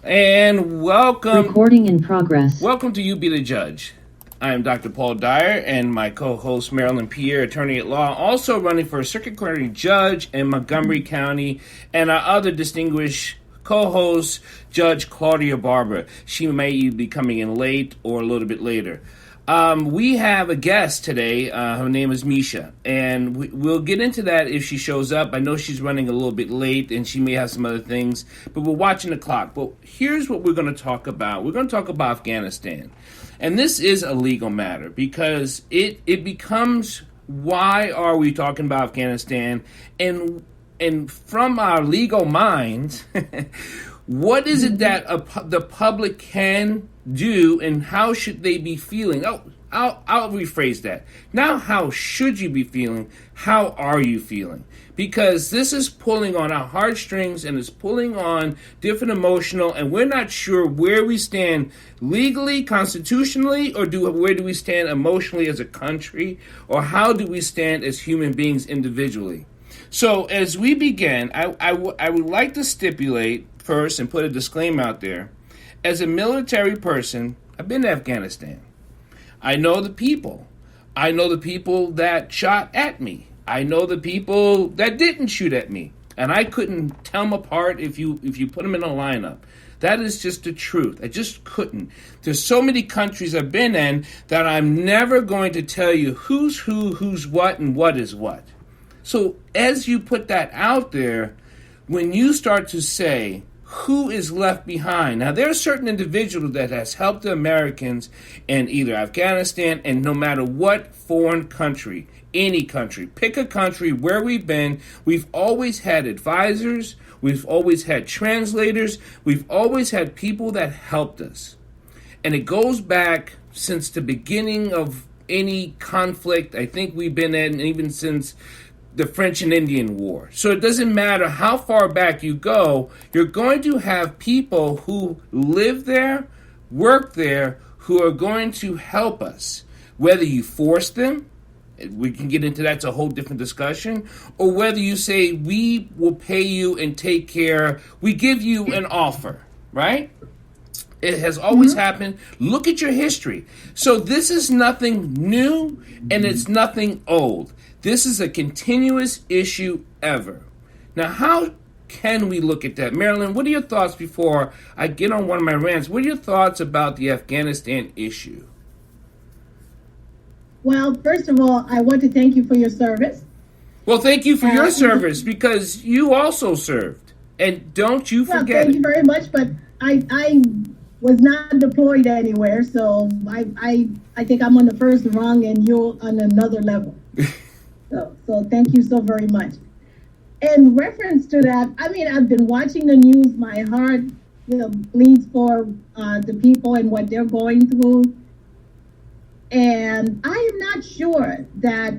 And welcome. Recording in progress. Welcome to You Be the Judge. I am Dr. Paul Dyer, and my co-host Marilyn Pierre, attorney at law, also running for a circuit court judge in Montgomery County, and our other distinguished co-host, Judge Claudia Barber. She may be coming in late or a little bit later. We have a guest today. Her name is Misha, and we'll get into that if she shows up. I know she's running a little bit late, and she may have some other things, but we're watching the clock. But here's what we're going to talk about. We're going to talk about Afghanistan, and this is a legal matter because it becomes, why are we talking about Afghanistan, and from our legal minds, what is it that the public can do, and how should they be feeling? I'll rephrase that. Now, how should you be feeling? How are you feeling? Because this is pulling on our heartstrings, and it's pulling on different emotional, and we're not sure where we stand legally, constitutionally, or where do we stand emotionally as a country, or how do we stand as human beings individually? So as we begin, I would like to stipulate first and put a disclaimer out there. As a military person, I've been to Afghanistan. I know the people. I know the people that shot at me. I know the people that didn't shoot at me. And I couldn't tell them apart if you put them in a lineup. That is just the truth. I just couldn't. There's so many countries I've been in that I'm never going to tell you who's who, who's what, and what is what. So as you put that out there, when you start to say, who is left behind? Now, there are certain individuals that has helped the Americans in either Afghanistan and no matter what foreign country, any country, pick a country where we've been, we've always had advisors, we've always had translators, we've always had people that helped us. And it goes back since the beginning of any conflict. I think we've been in even since the French and Indian War. So it doesn't matter how far back you go, you're going to have people who live there, work there, who are going to help us. Whether you force them, we can get into that, it's a whole different discussion, or whether you say, we will pay you and take care, we give you an offer, right? It has always happened. Look at your history. So this is nothing new, and it's nothing old. This is a continuous issue ever. Now, how can we look at that? Marilyn, what are your thoughts before I get on one of my rants? What are your thoughts about the Afghanistan issue? Well, first of all, I want to thank you for your service. Well, thank you for your service because you also served. And don't you forget thank you very much, but I was not deployed anywhere, so I think I'm on the first rung and you're on another level. So thank you so very much. In reference to that, I mean, I've been watching the news. My heart, bleeds for the people and what they're going through. And I am not sure that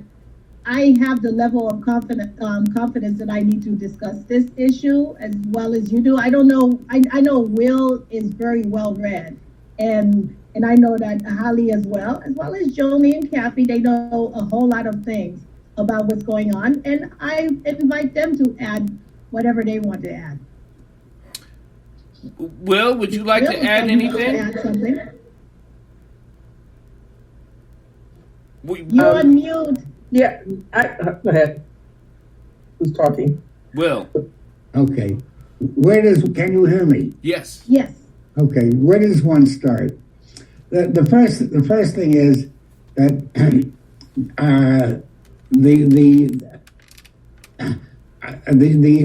I have the level of confidence that I need to discuss this issue as well as you do. I don't know. I know Will is very well read, and I know that Holly as well as Joni and Kathy. They know a whole lot of things about what's going on, and I invite them to add whatever they want to add. Will, would you like to add anything? Add something? You're on mute. Yeah, go ahead. Who's talking? Will. Okay. Can you hear me? Yes. Yes. Okay. Where does one start? The first thing is that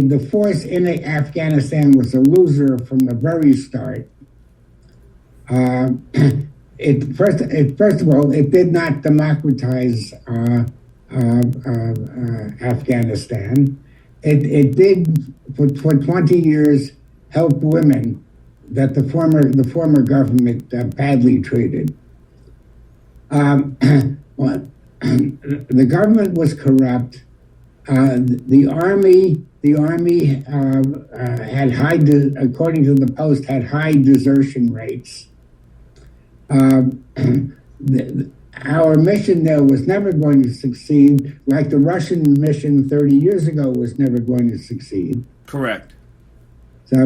the force in Afghanistan was a loser from the very start. First of all, it did not democratize Afghanistan. It did for 20 years help women that the former government badly treated. The government was corrupt. The army had according to the Post, had high desertion rates. Our mission there was never going to succeed, like the Russian mission 30 years ago was never going to succeed. Correct. So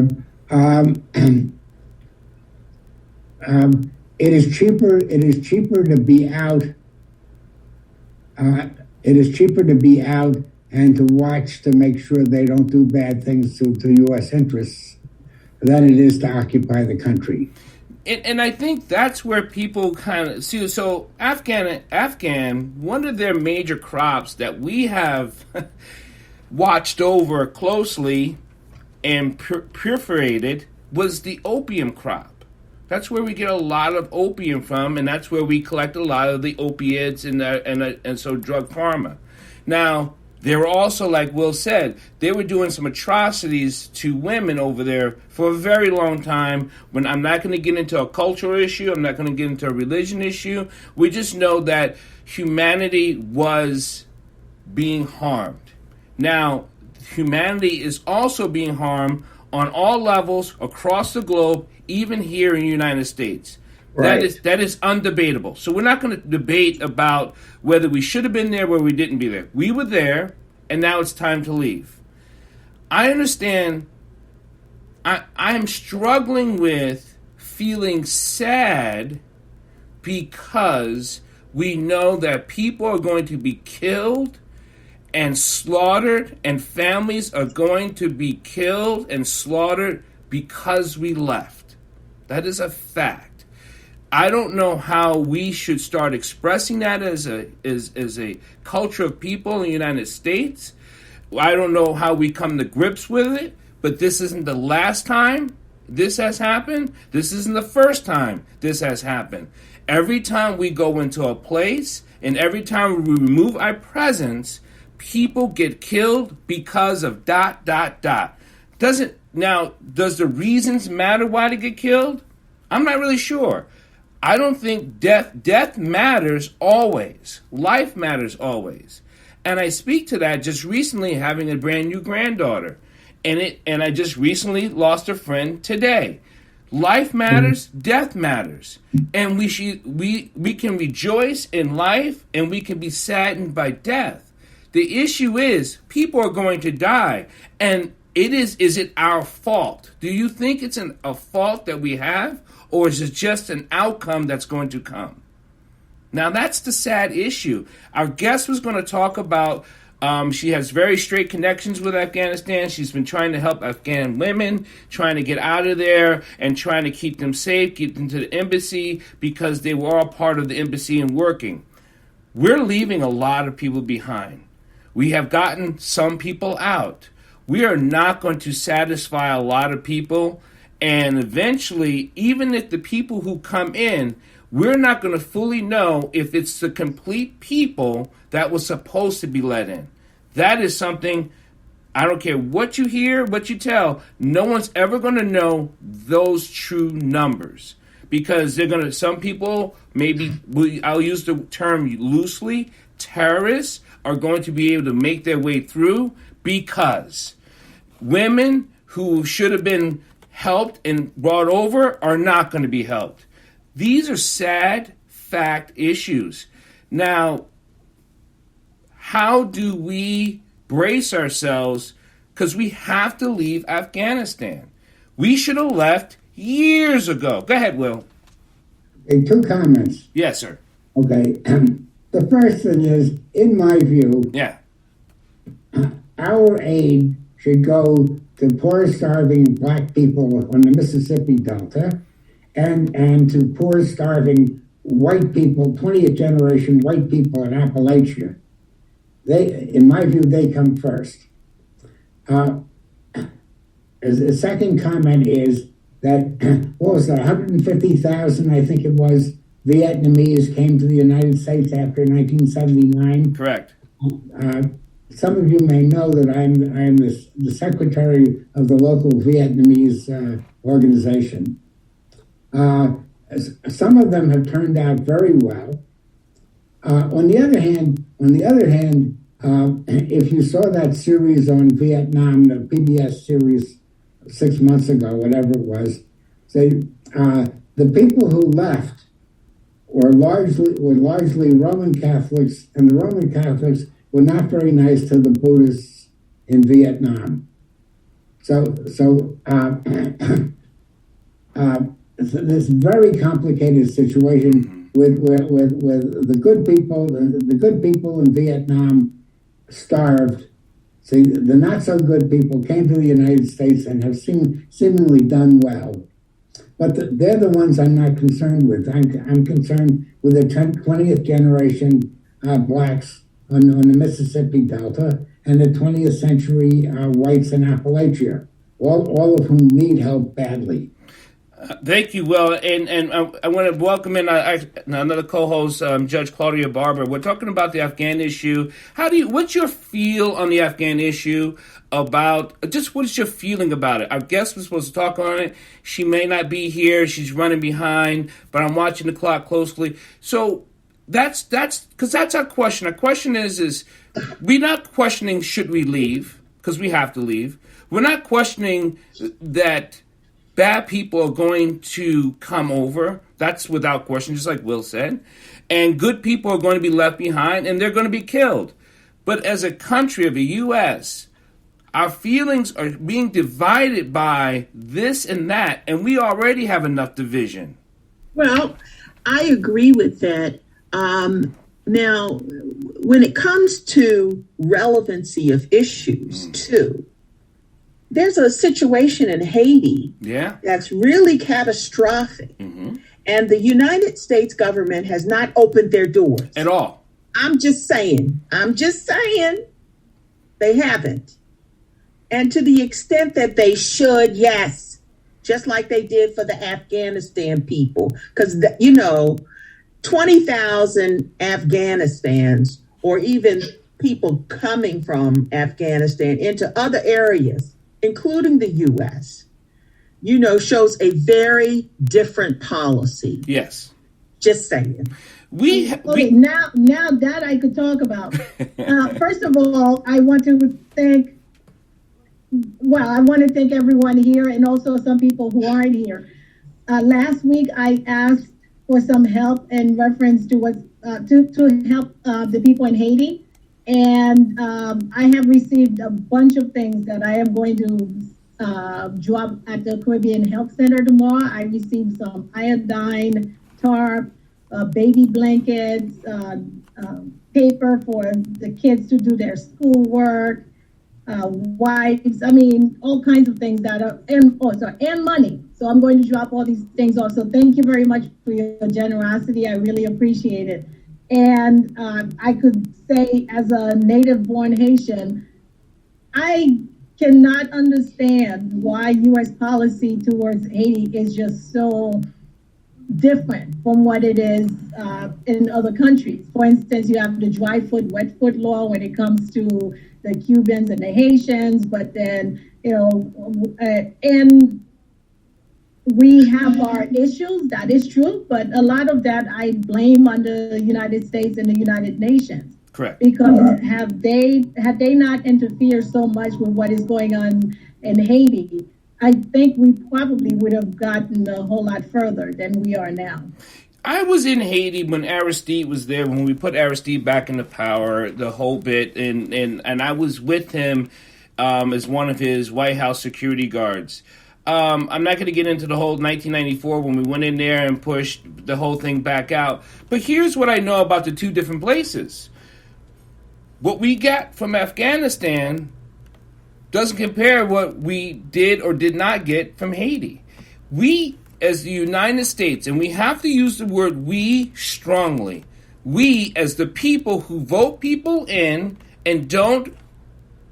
it is cheaper. It is cheaper to be out. It is cheaper to be out and to watch to make sure they don't do bad things to U.S. interests than it is to occupy the country. And I think that's where people kind of see. So Afghan, one of their major crops that we have watched over closely and perforated was the opium crop. That's where we get a lot of opium from, and that's where we collect a lot of the opiates and so drug pharma. Now, they were also, like Will said, they were doing some atrocities to women over there for a very long time. When I'm not going to get into a cultural issue, I'm not going to get into a religion issue. We just know that humanity was being harmed. Now, humanity is also being harmed on all levels across the globe, even here in the United States. Right. That is undebatable. So we're not going to debate about whether we should have been there, where we didn't be there. We were there, and now it's time to leave. I understand. I am struggling with feeling sad because we know that people are going to be killed and slaughtered, and families are going to be killed and slaughtered because we left. That is a fact. I don't know how we should start expressing that as a culture of people in the United States. I don't know how we come to grips with it, but this isn't the last time this has happened. This isn't the first time this has happened. Every time we go into a place and every time we remove our presence, people get killed because of ... Does the reasons matter why they get killed? I'm not really sure. I don't think death matters always. Life matters always. And I speak to that just recently having a brand new granddaughter. And I just recently lost a friend today. Life matters, death matters. And we can rejoice in life and we can be saddened by death. The issue is people are going to die. And is it our fault? Do you think it's a fault that we have? Or is it just an outcome that's going to come? Now, that's the sad issue. Our guest was going to talk about, she has very straight connections with Afghanistan. She's been trying to help Afghan women, trying to get out of there and trying to keep them safe, keep them to the embassy because they were all part of the embassy and working. We're leaving a lot of people behind. We have gotten some people out. We are not going to satisfy a lot of people. And eventually, even if the people who come in, we're not going to fully know if it's the complete people that was supposed to be let in. That is something, I don't care what you hear, what you tell, no one's ever going to know those true numbers. Because some people, maybe, I'll use the term loosely, terrorists are going to be able to make their way through because women who should have been helped and brought over are not going to be helped. These are sad fact issues. Now, how do we brace ourselves? Because we have to leave Afghanistan. We should have left years ago. Go ahead, Will. Okay, 2 comments. Yes, sir. Okay. The first thing is, in my view, Yeah. our aid should go to poor, starving black people on the Mississippi Delta and to poor, starving white people, 20th generation white people in Appalachia. In my view, they come first. The second comment is that, what was that, 150,000, I think it was, Vietnamese came to the United States after 1979. Correct. Some of you may know that I'm the secretary of the local Vietnamese organization. Some of them have turned out very well. On the other hand, if you saw that series on Vietnam, the PBS series 6 months ago, whatever it was, the people who left were largely Roman Catholics, and the Roman Catholics were not very nice to the Buddhists in Vietnam. this very complicated situation with the good people. The good people in Vietnam starved. See, the not so good people came to the United States and have seemingly done well. But they're the ones I'm not concerned with. I'm concerned with the 20th generation blacks on the Mississippi Delta and the 20th century whites in Appalachia, all of whom need help badly. Thank you, Will. And I want to welcome in another co-host, Judge Claudia Barber. We're talking about the Afghan issue. What's your feel on the Afghan issue? What's your feeling about it? Our guest was supposed to talk on it. She may not be here. She's running behind, but I'm watching the clock closely. So that's because that's our question. Our question is we're not questioning should we leave, because we have to leave. We're not questioning that bad people are going to come over. That's without question, just like Will said. And good people are going to be left behind, and they're going to be killed. But as a country of the U.S., our feelings are being divided by this and that, and we already have enough division. Well, I agree with that. Now, when it comes to relevancy of issues, too, there's a situation in Haiti that's really catastrophic. Mm-hmm. And the United States government has not opened their doors. At all. I'm just saying. They haven't. And to the extent that they should, yes, just like they did for the Afghanistan people. Because, 20,000 Afghanistans, or even people coming from Afghanistan into other areas, including the U.S., shows a very different policy. Yes. Just saying. Now that I could talk about. First of all, I want to thank everyone here and also some people who aren't here. Last week, I asked for some help in reference to to help the people in Haiti. And I have received a bunch of things that I am going to drop at the Caribbean Health Center tomorrow. I received some iodine, tarp, baby blankets, paper for the kids to do their schoolwork, wipes. I mean, all kinds of things and money. So I'm going to drop all these things off. So thank you very much for your generosity. I really appreciate it. And I could say, as a native-born Haitian, I cannot understand why U.S. policy towards Haiti is just so different from what it is in other countries. For instance, you have the dry foot, wet foot law when it comes to the Cubans and the Haitians, but then, and we have our issues, that is true, but a lot of that I blame on the United States and the United Nations. Correct. Because had they not interfered so much with what is going on in Haiti, I think we probably would have gotten a whole lot further than we are now. I was in Haiti when Aristide was there, when we put Aristide back into power, the whole bit, and I was with him as one of his White House security guards. I'm not going to get into the whole 1994 when we went in there and pushed the whole thing back out. But here's what I know about the two different places. What we got from Afghanistan doesn't compare what we did or did not get from Haiti. We, as the United States, and we have to use the word we strongly, we as the people who vote people in and don't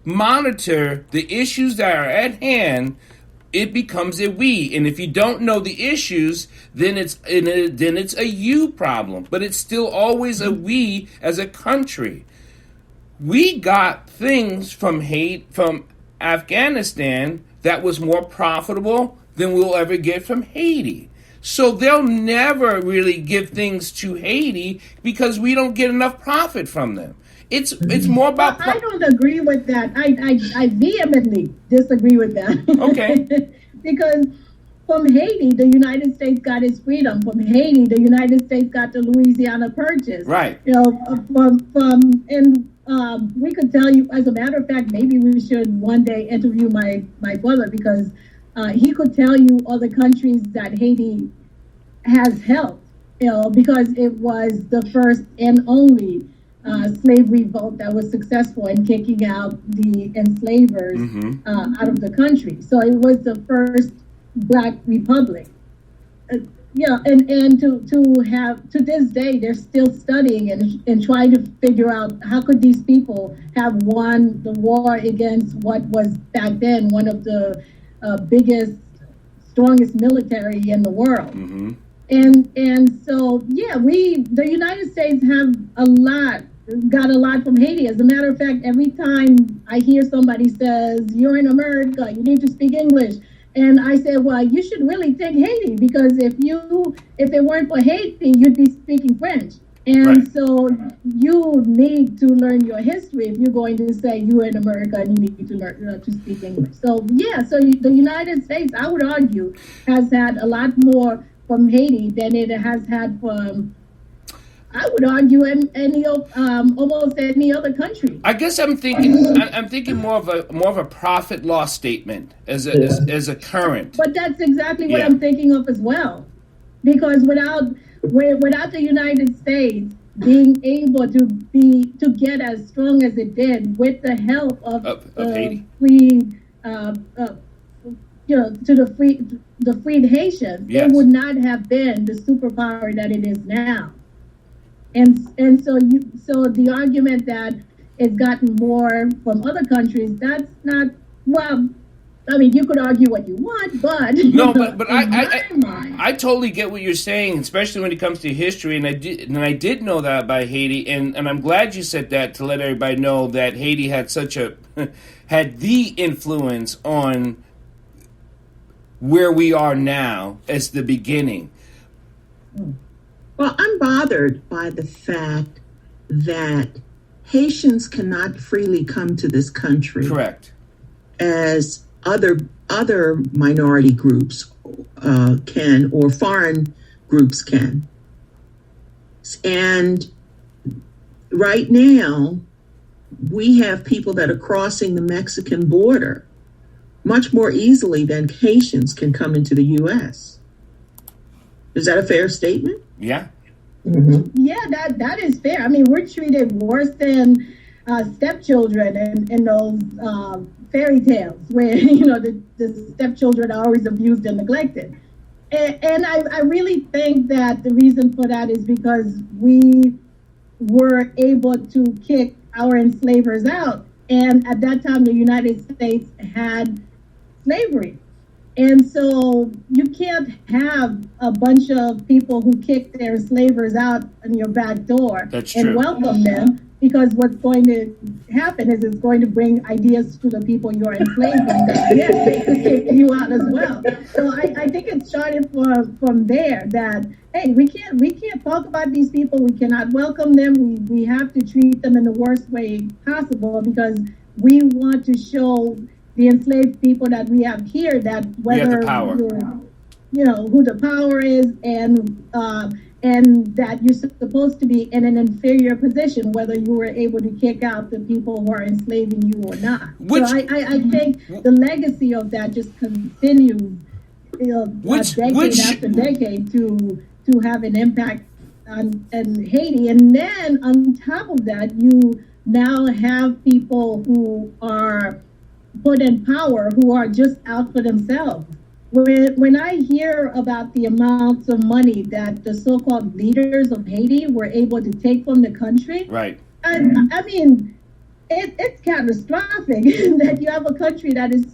monitor the issues that are at hand, it becomes a we. And if you don't know the issues, then it's a you problem. But it's still always a we as a country. We got things from Afghanistan that was more profitable than we'll ever get from Haiti. So they'll never really give things to Haiti because we don't get enough profit from them. It's more about... I don't agree with that. I vehemently disagree with that. Okay. Because from Haiti, the United States got its freedom. From Haiti, the United States got the Louisiana Purchase. Right. We could tell you, as a matter of fact, maybe we should one day interview my brother, because he could tell you other countries that Haiti has helped, because it was the first and only slave revolt that was successful in kicking out the enslavers out of the country. So it was the first Black republic. And to have, to this day, they're still studying and trying to figure out how could these people have won the war against what was back then one of the biggest, strongest military in the world. And so the United States have got a lot from Haiti. As a matter of fact, every time I hear somebody says, "You're in America, you need to speak English," and I said, well, you should really take Haiti, because if it weren't for Haiti, you'd be speaking French. And so you need to learn your history if you're going to say you're in America and you need to learn to speak English. So the United States, I would argue, has had a lot more from Haiti than it has had from, I would argue, almost any other country. I guess I'm thinking more of a profit loss statement as a current. But that's exactly what I'm thinking of as well, because without the United States being able to get as strong as it did with the help of Haiti, the freed Haitians, it would not have been the superpower that it is now. And so the argument that it's gotten more from other countries, that's not, well, I mean, you could argue what you want, but no, but I totally get what you're saying, especially when it comes to history, and I did know that about Haiti, and I'm glad you said that to let everybody know that Haiti had had the influence on where we are now as the beginning. Well, I'm bothered by the fact that Haitians cannot freely come to this country. Correct. As other minority groups can, or foreign groups can. And right now, we have people that are crossing the Mexican border much more easily than Haitians can come into the U.S. Is that a fair statement? Yeah. Yeah, that is fair. I mean, we're treated worse than stepchildren in those fairy tales where, the stepchildren are always abused and neglected. And I really think that the reason for that is because we were able to kick our enslavers out. And at that time, the United States had slavery. And so you can't have a bunch of people who kick their enslavers out on your back door and welcome them, because what's going to happen is it's going to bring ideas to the people you're enslaving that, yes, they could kick you out as well. So I think it started from there that, hey, we can't talk about these people. We cannot welcome them. We have to treat them in the worst way possible, because we want to show the enslaved people that we have here that whether who the power is, and that you're supposed to be in an inferior position, whether you were able to kick out the people who are enslaving you or not. So I think the legacy of that just continues, decade after decade to have an impact on Haiti. And then on top of that, you now have people who are put in power who are just out for themselves. When I hear about the amounts of money that the so-called leaders of Haiti were able to take from the country, right? I mean, it's catastrophic that you have a country that is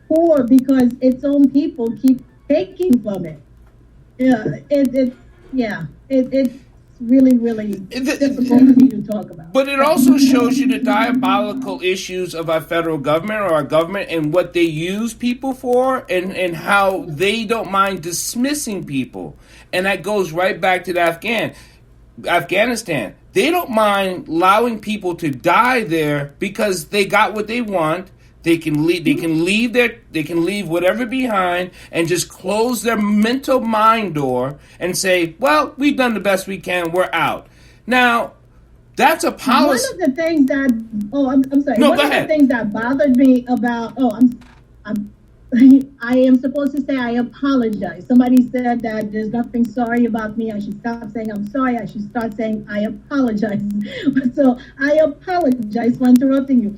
poor because its own people keep taking from it. It's really, really difficult for me to talk about. But it also shows you the diabolical issues of our federal government or our government and what they use people for, and how they don't mind dismissing people. And that goes right back to Afghanistan. They don't mind allowing people to die there because they got what they want. They can leave. They can leave whatever behind and just close their mental mind door and say, "Well, we've done the best we can. We're out." Now, that's a policy. One of the things that I'm sorry. No, One go of ahead. the things that bothered me about I am supposed to say I apologize. Somebody said that there's nothing sorry about me. I should stop saying I'm sorry. I should start saying I apologize. So I apologize for interrupting you.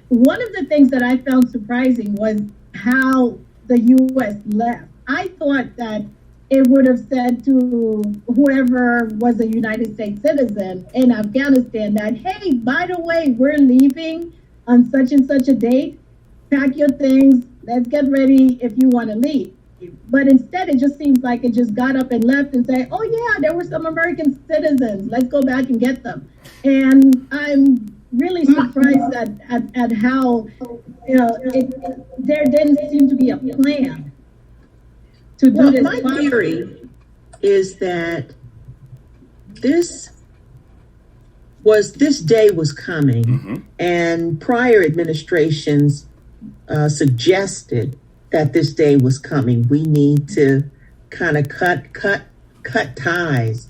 One of the things that I found surprising was how the U.S. left. I thought that it would have said to whoever was a United States citizen in Afghanistan that, hey, by the way, we're leaving on such and such a date. Pack your things. Let's get ready if you want to leave. But instead, it just seems like it just got up and left and said, oh, yeah, there were some American citizens. Let's go back and get them. And I'm really surprised at how, there didn't seem to be a plan to do this. My theory is that this day was coming, and prior administrations suggested that this day was coming. We need to kind of cut ties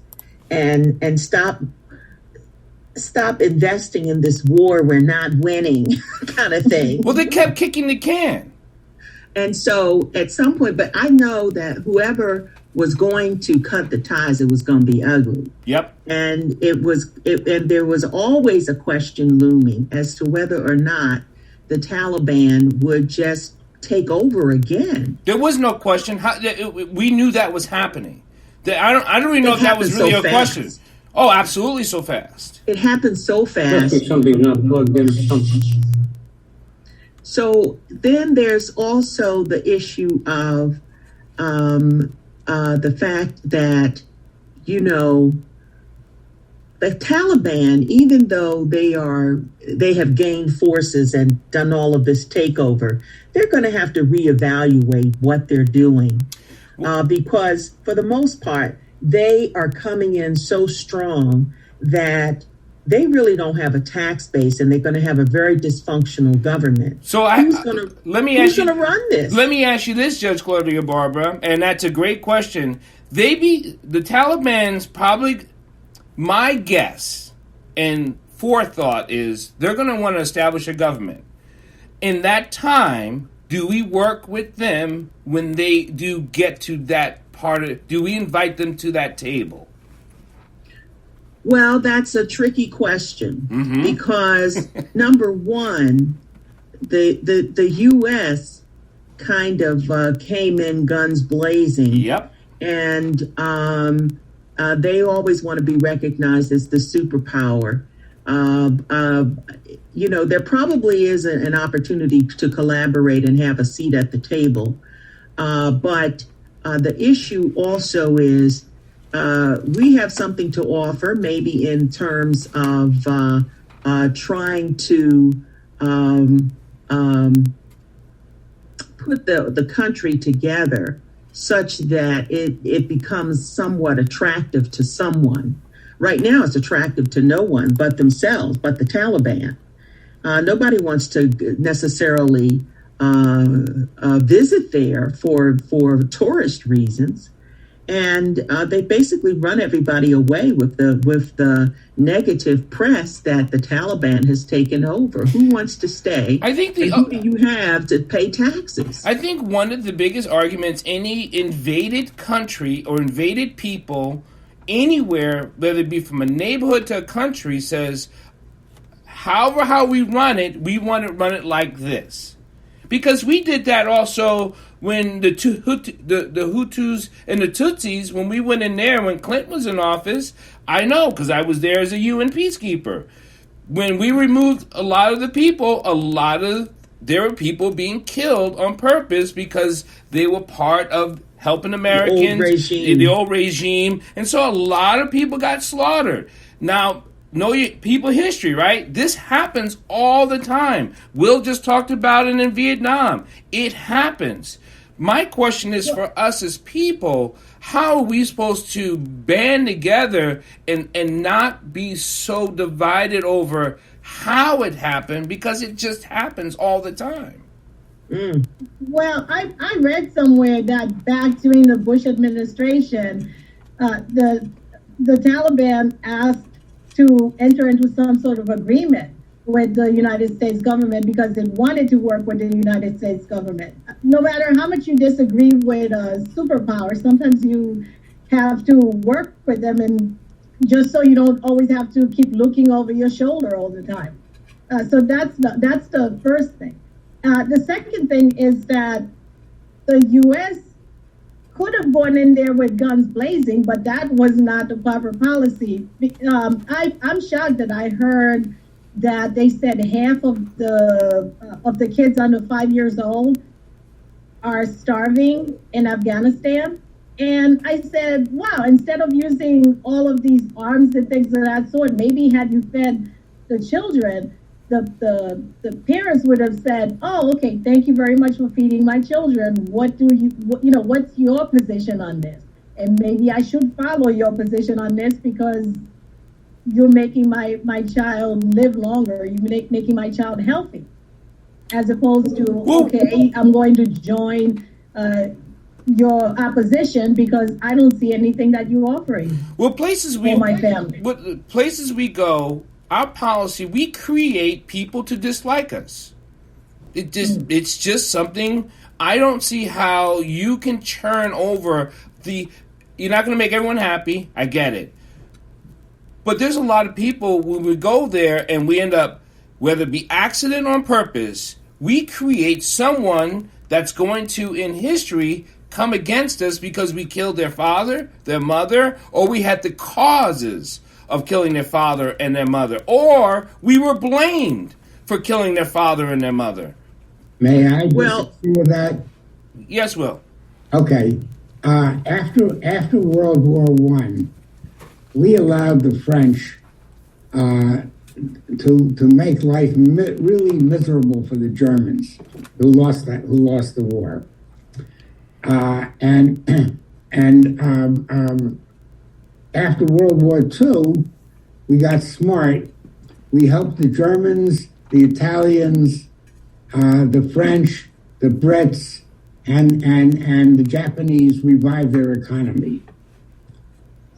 and stop investing in this war we're not winning kind of thing. Well, they kept kicking the can. And so at some point, but I know that whoever was going to cut the ties, it was going to be ugly. Yep. And and there was always a question looming as to whether or not the Taliban would just take over again. There was no question. We knew that was happening. I don't even know if that was really a question. Oh, absolutely, so fast. It happened so fast. Something not plugged in. So then there's also the issue of the fact that, the Taliban, even though they have gained forces and done all of this takeover, they're going to have to reevaluate what they're doing because for the most part, they are coming in so strong that they really don't have a tax base, and they're going to have a very dysfunctional government. So who's going to run this? Let me ask you this, Judge Claudia Barbara, and that's a great question. The Taliban's probably, my guess and forethought is they're going to want to establish a government. In that time, do we work with them when they do get to that part of? Do we invite them to that table? Well, that's a tricky question because number one, the U.S. kind of came in guns blazing. Yep. And they always want to be recognized as the superpower. There probably is an opportunity to collaborate and have a seat at the table. But the issue also is we have something to offer, maybe in terms of trying to put the country together such that it becomes somewhat attractive to someone. Right now, it's attractive to no one but themselves, but the Taliban. Nobody wants to necessarily visit there for tourist reasons. And they basically run everybody away with the negative press that the Taliban has taken over. Who wants to stay? I think who do you have to pay taxes? I think one of the biggest arguments any invaded country or invaded people anywhere, whether it be from a neighborhood to a country, says, however how we run it, we want to run it like this. Because we did that also when the Hutus and the Tutsis, when we went in there, when Clinton was in office, I know because I was there as a UN peacekeeper. When we removed a lot of the people, there were people being killed on purpose because they were part of helping Americans, the old regime. And so a lot of people got slaughtered. Now, know your people history, right? This happens all the time. Will just talked about it in Vietnam. It happens. My question is for us as people, how are we supposed to band together and not be so divided over how it happened, because it just happens all the time? Well, I read somewhere that back during the Bush administration, the Taliban asked to enter into some sort of agreement with the United States government because it wanted to work with the United States government. No matter how much you disagree with a superpower, sometimes you have to work with them, and just so you don't always have to keep looking over your shoulder all the time. So that's the first thing. The second thing is that the U.S. could have gone in there with guns blazing, but that was not the proper policy. I'm shocked that I heard that they said half of the kids under 5 years old are starving in Afghanistan. And I said, wow, instead of using all of these arms and things of that sort, maybe had you fed the children, the parents would have said, oh, okay, thank you very much for feeding my children. What's your position on this? And maybe I should follow your position on this because you're making my child live longer. You're making my child healthy, as opposed to, okay, I'm going to join your opposition because I don't see anything that you're offering. Well, places we for my family. Places we go, our policy, we create people to dislike us. It's just something. I don't see how you can turn over you're not going to make everyone happy. I get it. But there's a lot of people when we go there and we end up, whether it be accident or on purpose, we create someone that's going to, in history, come against us because we killed their father, their mother, or we had the causes of killing their father and their mother, or we were blamed for killing their father and their mother. May I disagree with that? Yes, Will. Okay. After World War One, we allowed the French to make life really miserable for the Germans who lost the war. And after World War II, we got smart. We helped the Germans, the Italians, the French, the Brits, and the Japanese revive their economy.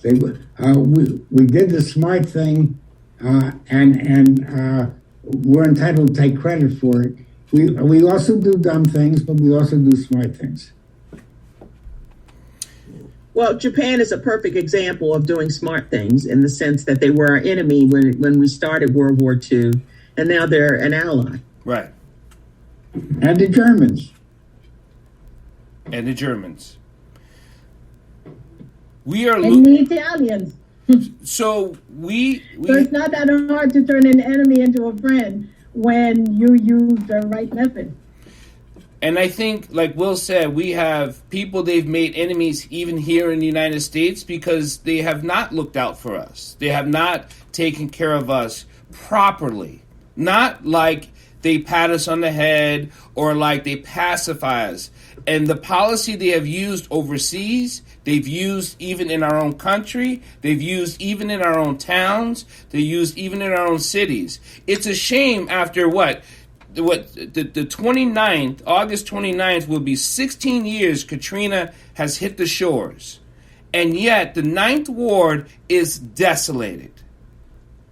We did the smart thing, and we're entitled to take credit for it. We also do dumb things, but we also do smart things. Well, Japan is a perfect example of doing smart things in the sense that they were our enemy when we started World War II, and now they're an ally. Right. And the Germans. We are and the Italians. So we So it's not that hard to turn an enemy into a friend when you use the right method. And I think, like Will said, we have people they've made enemies even here in the United States because they have not looked out for us. They have not taken care of us properly. Not like they pat us on the head or like they pacify us. And the policy they have used overseas, they've used even in our own country, they've used even in our own towns, they used even in our own cities. It's a shame after the 29th, August 29th will be 16 years Katrina has hit the shores. And yet the 9th Ward is desolated.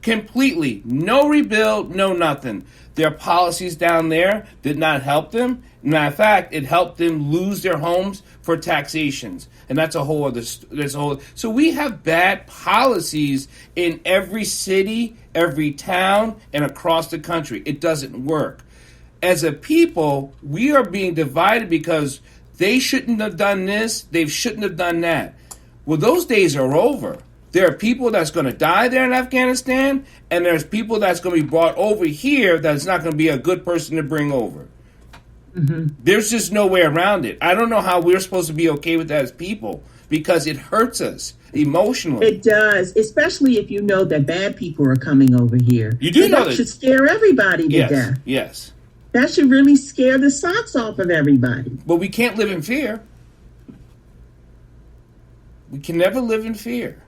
Completely. No rebuild, no nothing. Their policies down there did not help them. Matter of fact, it helped them lose their homes for taxations. And that's a whole other... So we have bad policies in every city, every town, and across the country. It doesn't work. As a people, we are being divided because they shouldn't have done this, they shouldn't have done that. Well, those days are over. There are people that's going to die there in Afghanistan, and there's people that's going to be brought over here that's not going to be a good person to bring over. Mm-hmm. There's just no way around it. I don't know how we're supposed to be okay with that as people because it hurts us emotionally. It does, especially if you know that bad people are coming over here. You do know that should scare everybody to death. Yes. That should really scare the socks off of everybody. But we can't live in fear. We can never live in fear.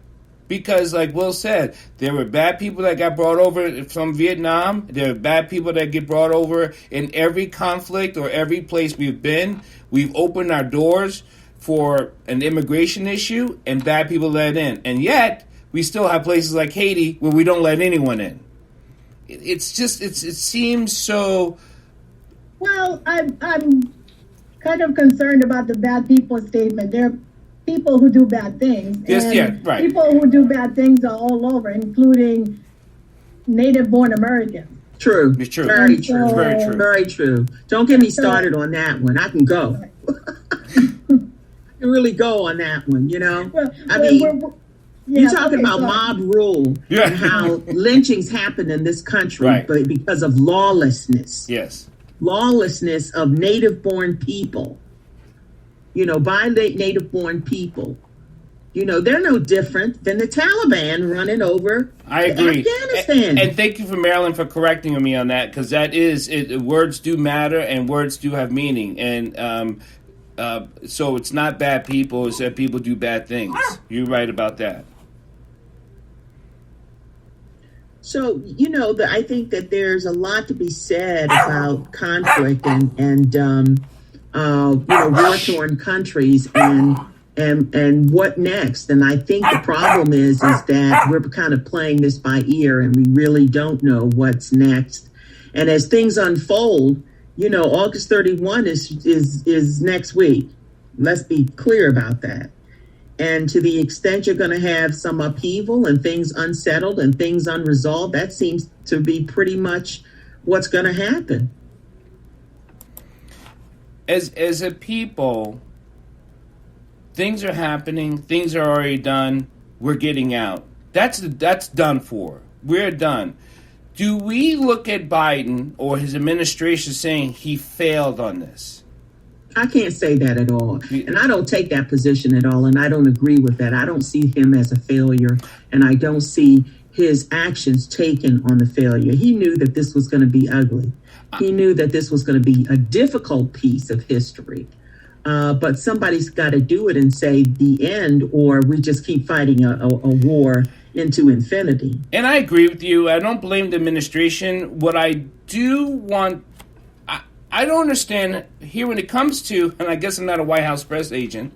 Because, like Will said, there were bad people that got brought over from Vietnam. There are bad people that get brought over in every conflict or every place we've been. We've opened our doors for an immigration issue, and bad people let in. And yet, we still have places like Haiti where we don't let anyone in. It's just it seems so. Well, I'm kind of concerned about the bad people statement. There are people who do bad things. Yes, and yeah, right. People who do bad things are all over, including native-born Americans. True. It's true. Very And true. so- Very true. Very true. Don't get me started on that one. I can go. I can really go on that one, you know? I mean, you're talking about mob rule Yeah. and how lynchings happen in this country Right. but because of lawlessness. Yes. Lawlessness of native-born people, you know, by native-born people. You know, they're no different than the Taliban running over I agree. Afghanistan. And thank you for Marilyn for correcting me on that, because that is it. Words do matter, and words do have meaning, and so it's not bad people; it's that people do bad things. You're right about that. So, you know, I think that there's a lot to be said about conflict and you know, war-torn countries and what next. And I think the problem is that we're kind of playing this by ear and we really don't know what's next. And as things unfold, you know, August 31 is next week. Let's be clear about that. And to the extent you're going to have some upheaval and things unsettled and things unresolved, that seems to be pretty much what's going to happen. As a people, things are happening. Things are already done. We're getting out. That's done for. We're done. Do we look at Biden or his administration saying he failed on this? I can't say that at all. And I don't take that position at all. And I don't agree with that. I don't see him as a failure. And I don't see his actions taken on the failure. He knew that this was going to be ugly. He knew that this was going to be a difficult piece of history. But somebody's got to do it and say the end, or we just keep fighting a war into infinity. And I agree with you. I don't blame the administration. What I do want, I don't understand here when it comes to, and I guess I'm not a White House press agent,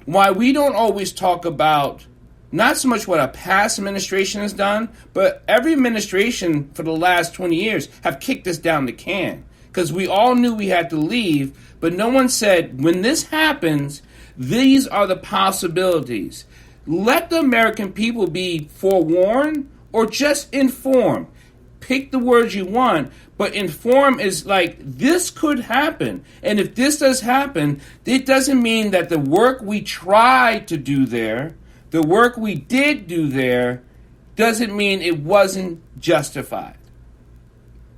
why we don't always talk about not so much what a past administration has done, but every administration for the last 20 years have kicked us down the can. Because we all knew we had to leave, but no one said, when this happens, these are the possibilities. Let the American people be forewarned or just informed. Pick the words you want, but inform is like, this could happen. And if this does happen, it doesn't mean that the work we tried to do there, the work we did do there, doesn't mean it wasn't justified.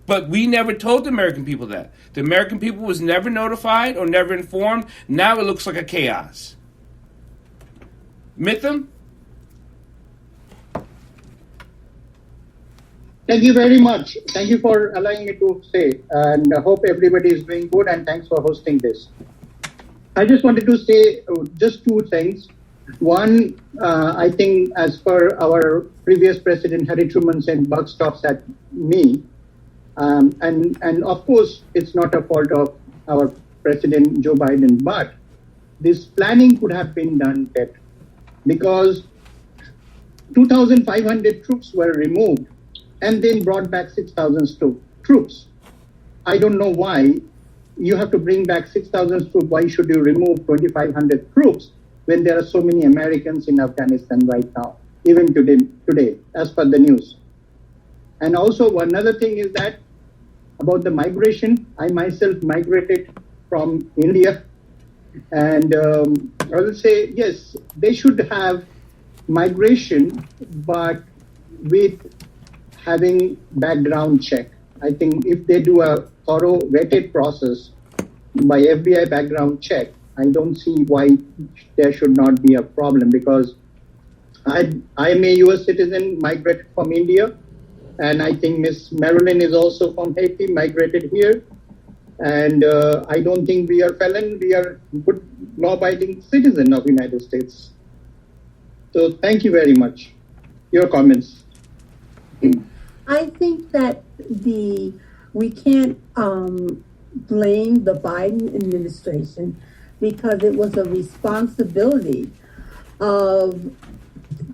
But we never told the American people that. The American people was never notified or never informed. Now it looks like a chaos. Mitham? Thank you very much. Thank you for allowing me to say, and I hope everybody is doing good, and thanks for hosting this. I just wanted to say just two things. One, I think as per our previous president, Harry Truman said, buck stops at me. And of course, it's not a fault of our President Joe Biden, but this planning could have been done better because 2,500 troops were removed and then brought back 6,000 troops. I don't know why you have to bring back 6,000 troops. Why should you remove 2,500 troops when there are so many Americans in Afghanistan right now, even today, as per the news? And also another thing is that about the migration, I myself migrated from India. And I will say, yes, they should have migration, but with having background check. I think if they do a thorough vetted process by FBI background check, I don't see why there should not be a problem, because I am a US citizen, migrated from India. And I think Miss Marilyn is also from Haiti, migrated here. And I don't think we are felon. We are good law-abiding citizen of the United States. So thank you very much. Your comments. I think that we can't blame the Biden administration because it was a responsibility of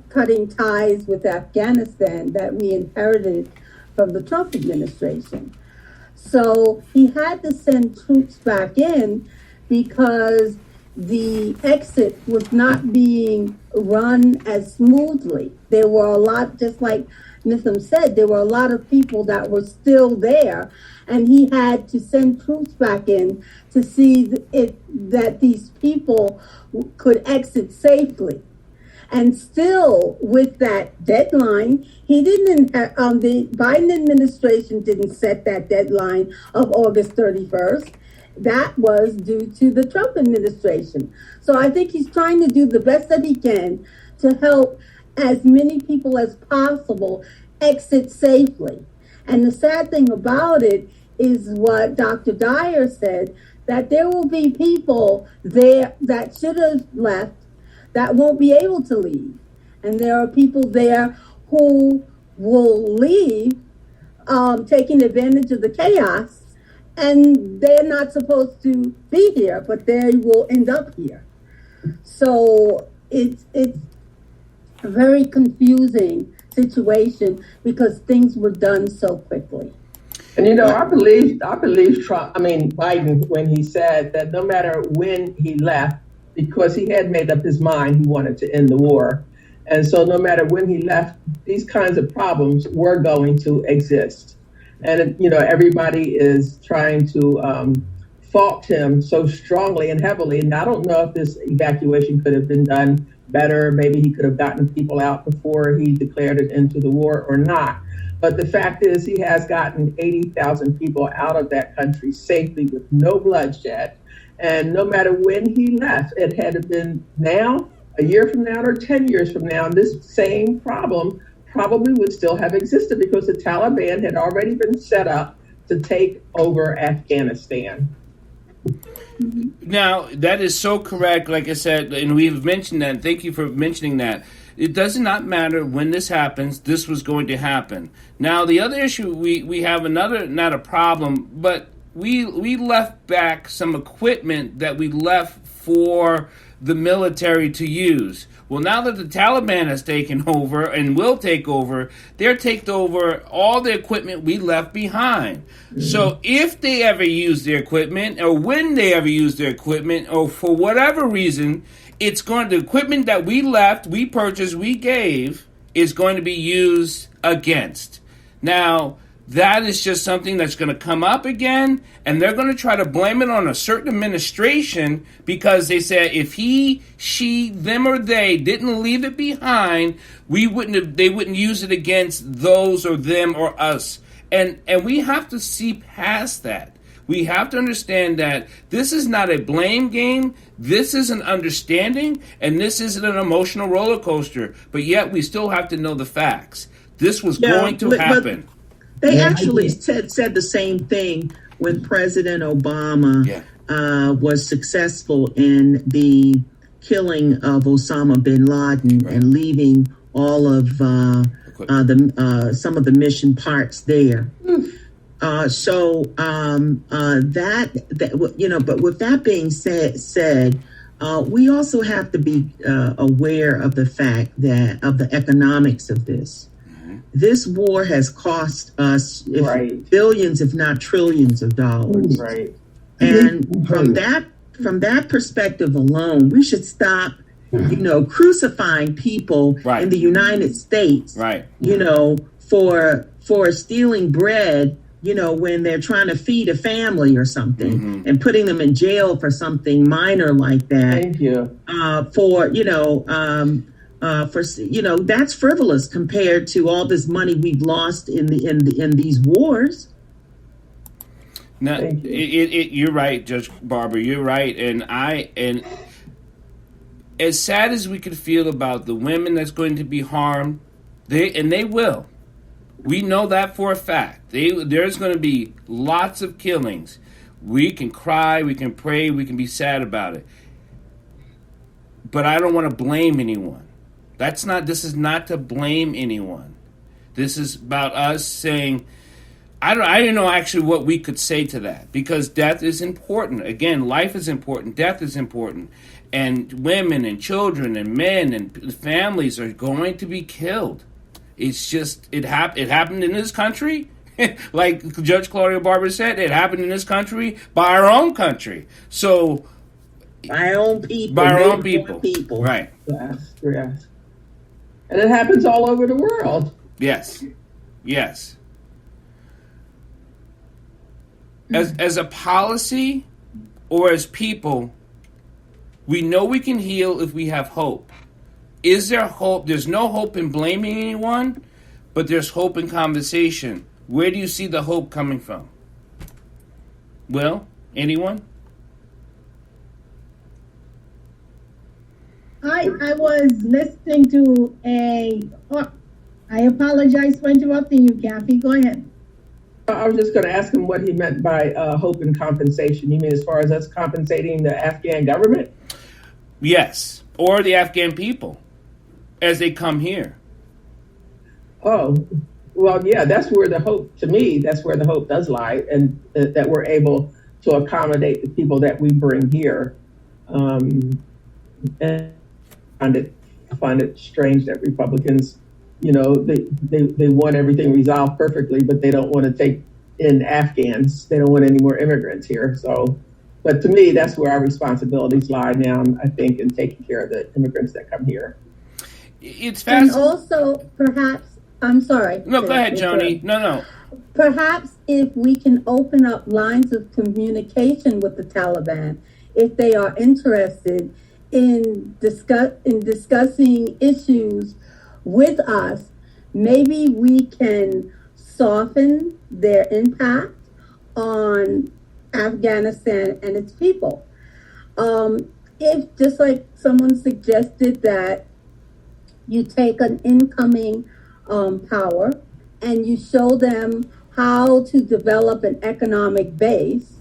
cutting ties with Afghanistan that we inherited from the Trump administration. So he had to send troops back in because the exit was not being run as smoothly. There were a lot, just like Nitham said, there were a lot of people that were still there, and he had to send troops back in to see that these people could exit safely. And still, with that deadline, he didn't. The Biden administration didn't set that deadline of August 31st. That was due to the Trump administration. So I think he's trying to do the best that he can to help as many people as possible exit safely. And the sad thing about it is what Dr. Dyer said, that there will be people there that should have left that won't be able to leave. And there are people there who will leave, taking advantage of the chaos, and they're not supposed to be here, but they will end up here. So it's a very confusing situation because things were done so quickly. And I believe Biden, when he said that no matter when he left, because he had made up his mind he wanted to end the war. And so no matter when he left, these kinds of problems were going to exist. And, everybody is trying to fault him so strongly and heavily. And I don't know if this evacuation could have been done better. Maybe he could have gotten people out before he declared it into the war or not. But the fact is he has gotten 80,000 people out of that country safely with no bloodshed. And no matter when he left, it had been now, a year from now, or 10 years from now, this same problem probably would still have existed because the Taliban had already been set up to take over Afghanistan. Now, that is so correct, like I said, and we've mentioned that. Thank you for mentioning that. It does not matter when this happens, this was going to happen. Now, the other issue, we have another, not a problem, but we left back some equipment that we left for the military to use. Well, now that the Taliban has taken over and will take over, they're taking over all the equipment we left behind. Mm-hmm. So if they ever use their equipment, or when they ever use their equipment, or for whatever reason, the equipment that we left, we purchased, we gave, is going to be used against. Now, that is just something that's going to come up again, and they're going to try to blame it on a certain administration because they said if he, she, them, or they didn't leave it behind, they wouldn't use it against those or them or us. And we have to see past that. We have to understand that this is not a blame game. This is an understanding, and this isn't an emotional roller coaster. But yet we still have to know the facts. This was going to happen. They actually said the same thing when President Obama was successful in the killing of Osama bin Laden and leaving all of some of the mission parts there. But with that being said, we also have to be aware of the fact that of the economics of this. This war has cost us billions, if not trillions of dollars. Right. And from that perspective alone, we should stop, crucifying people in the United States, for stealing bread, when they're trying to feed a family or something, and putting them in jail for something minor like that. Thank you. That's frivolous compared to all this money we've lost in these wars. Now, you're right, Judge Barber. You're right, and as sad as we could feel about the women that's going to be harmed, they will. We know that for a fact. There's going to be lots of killings. We can cry, we can pray, we can be sad about it. But I don't want to blame anyone. This is not to blame anyone. This is about us saying, I don't know actually what we could say to that, because death is important. Again, life is important. Death is important. And women and children and men and families are going to be killed. It's just it happened in this country. Like Judge Claudia Barber said, it happened in this country by our own country. So By our own people. by our own native-born people. Right. Yes, yes. And it happens all over the world. Yes. Yes. As a policy or as people, we know we can heal if we have hope. Is there hope? There's no hope in blaming anyone, but there's hope in conversation. Where do you see the hope coming from? Will, anyone? I was listening to I apologize for interrupting you, Kathy. Go ahead. I was just going to ask him what he meant by hope and compensation. You mean as far as us compensating the Afghan government? Yes, or the Afghan people as they come here. Oh, well, yeah, that's where the hope, to me, that's where the hope does lie, and that we're able to accommodate the people that we bring here. And I find it strange that Republicans, you know, they want everything resolved perfectly, but they don't want to take in Afghans. They don't want any more immigrants here. So, but to me, that's where our responsibilities lie now, I think, in taking care of the immigrants that come here. It's And fast. also, perhaps, I'm sorry. No, go ahead, Joni. No. Perhaps if we can open up lines of communication with the Taliban, if they are interested in discussing issues with us, maybe we can soften their impact on Afghanistan and its people. If, just like someone suggested, that you take an incoming power and you show them how to develop an economic base.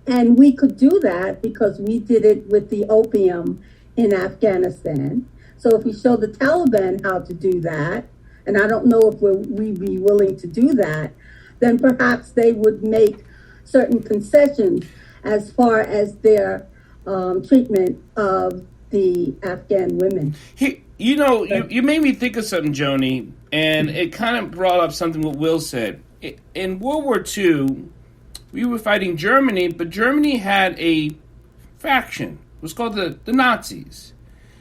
And we could do that because we did it with the opium in Afghanistan. So if we show the Taliban how to do that, and I don't know if we'd be willing to do that, then perhaps they would make certain concessions as far as their treatment of the Afghan women. You made me think of something, Joni, and it kind of brought up something what Will said. In World War II, we were fighting Germany, but Germany had a faction. It was called the Nazis.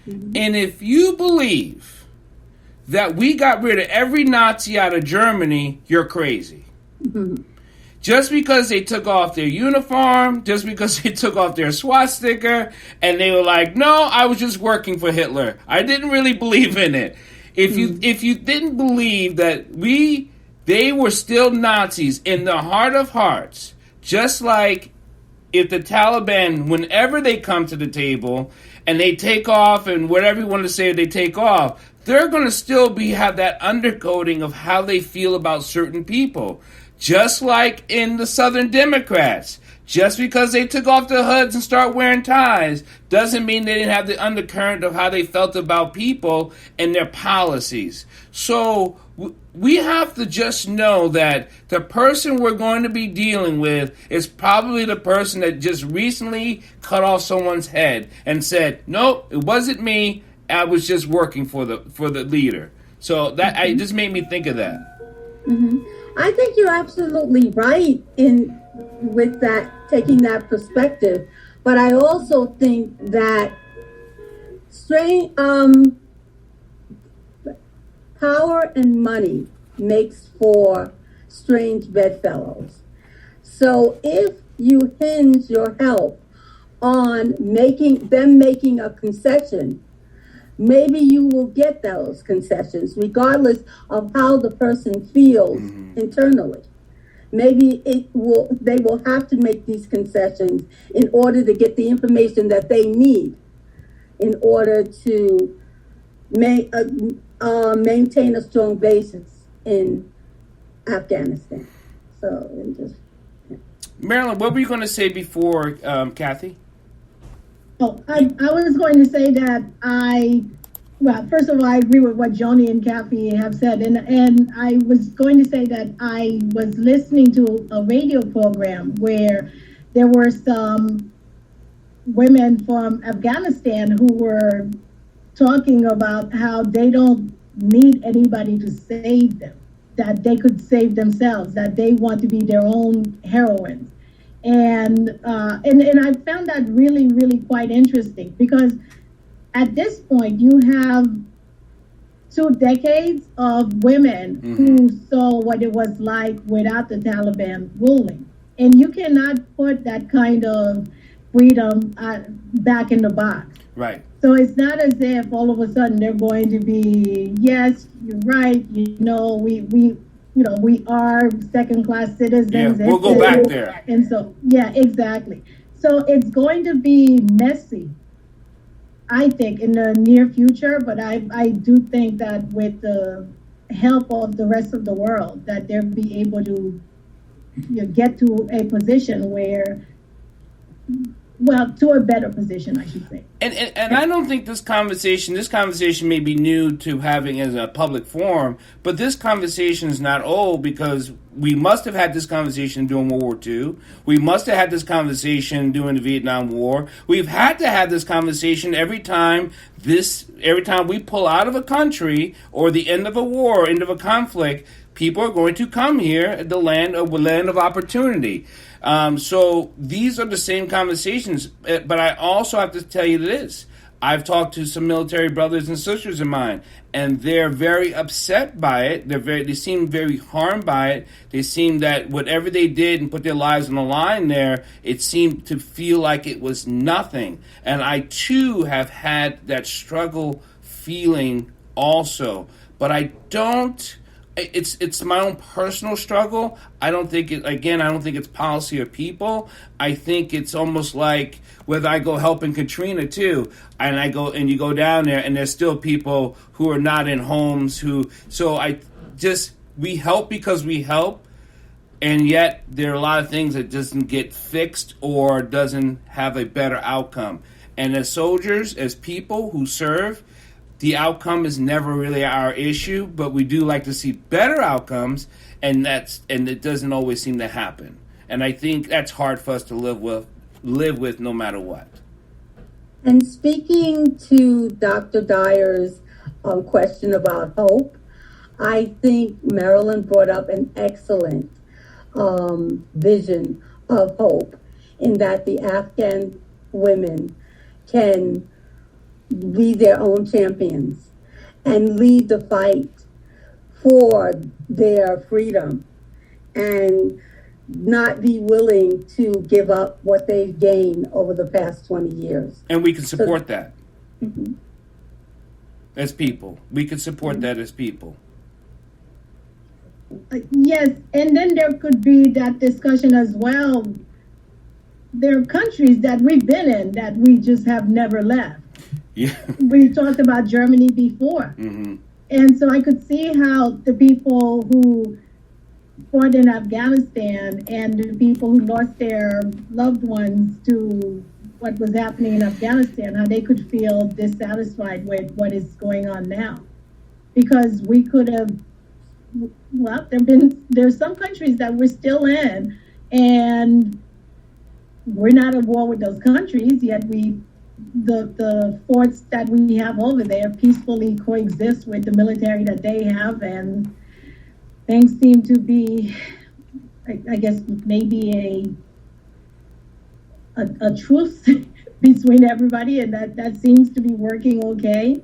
Mm-hmm. And if you believe that we got rid of every Nazi out of Germany, you're crazy. Mm-hmm. Just because they took off their uniform, just because they took off their swastika, and they were like, no, I was just working for Hitler. I didn't really believe in it. If you didn't believe that they were still Nazis in the heart of hearts, just like if the Taliban, whenever they come to the table and they take off and whatever you want to say they take off, they're going to still have that undercoating of how they feel about certain people. Just like in the Southern Democrats. Just because they took off their hoods and start wearing ties doesn't mean they didn't have the undercurrent of how they felt about people and their policies. So we have to just know that the person we're going to be dealing with is probably the person that just recently cut off someone's head and said, nope, it wasn't me. I was just working for the leader. So that it just made me think of that. Mm-hmm. I think you're absolutely right with that, taking that perspective. But I also think that power and money makes for strange bedfellows. So if you hinge your help on making a concession, maybe you will get those concessions regardless of how the person feels internally. Maybe they will have to make these concessions in order to get the information that they need in order to maintain a strong basis in Afghanistan. Marilyn, what were you going to say before Kathy? Oh, I was going to say that first of all, I agree with what Joni and Kathy have said. And I was going to say that I was listening to a radio program where there were some women from Afghanistan who were talking about how they don't need anybody to save them, that they could save themselves, that they want to be their own heroines. And I found that really, really quite interesting, because at this point you have 2 decades of women who saw what it was like without the Taliban ruling. And you cannot put that kind of freedom back in the box. Right. So it's not as if all of a sudden they're going to be, yes, you're right, we are second-class citizens. Yeah, we'll go back there. And so, yeah, exactly. So it's going to be messy, I think, in the near future. But I do think that with the help of the rest of the world, that they'll be able to get to a position where, well, to a better position, I should say. And I don't think this conversation may be new to having as a public forum, but this conversation is not old, because we must have had this conversation during World War II. We must have had this conversation during the Vietnam War. We've had to have this conversation every time we pull out of a country, or the end of a war, end of a conflict. People are going to come here, the land of opportunity. So these are the same conversations, but I also have to tell you this. I've talked to some military brothers and sisters of mine, and they're very upset by it. They seem very harmed by it. They seem that whatever they did and put their lives on the line there, it seemed to feel like it was nothing. And I too have had that struggle feeling also, but I don't. It's my own personal struggle. I don't think it's policy or people. I think it's almost like whether I go helping Katrina too, and you go down there, and there's still people who are not in homes we help because we help, and yet there are a lot of things that doesn't get fixed or doesn't have a better outcome. And as soldiers, as people who serve, the outcome is never really our issue, but we do like to see better outcomes, and it doesn't always seem to happen. And I think that's hard for us to live with no matter what. And speaking to Dr. Dyer's question about hope, I think Marilyn brought up an excellent vision of hope, in that the Afghan women can be their own champions and lead the fight for their freedom, and not be willing to give up what they've gained over the past 20 years. And we can support that as people. We can support that as people. Yes, and then there could be that discussion as well. There are countries that we've been in that we just have never left. Yeah. We talked about Germany before. And so I could see how the people who fought in Afghanistan and the people who lost their loved ones to what was happening in Afghanistan, how they could feel dissatisfied with what is going on now. Because we could have, well, there's some countries that we're still in, and we're not at war with those countries, yet the forts that we have over there peacefully coexist with the military that they have, and things seem to be, I guess, maybe a truce between everybody, and that seems to be working okay.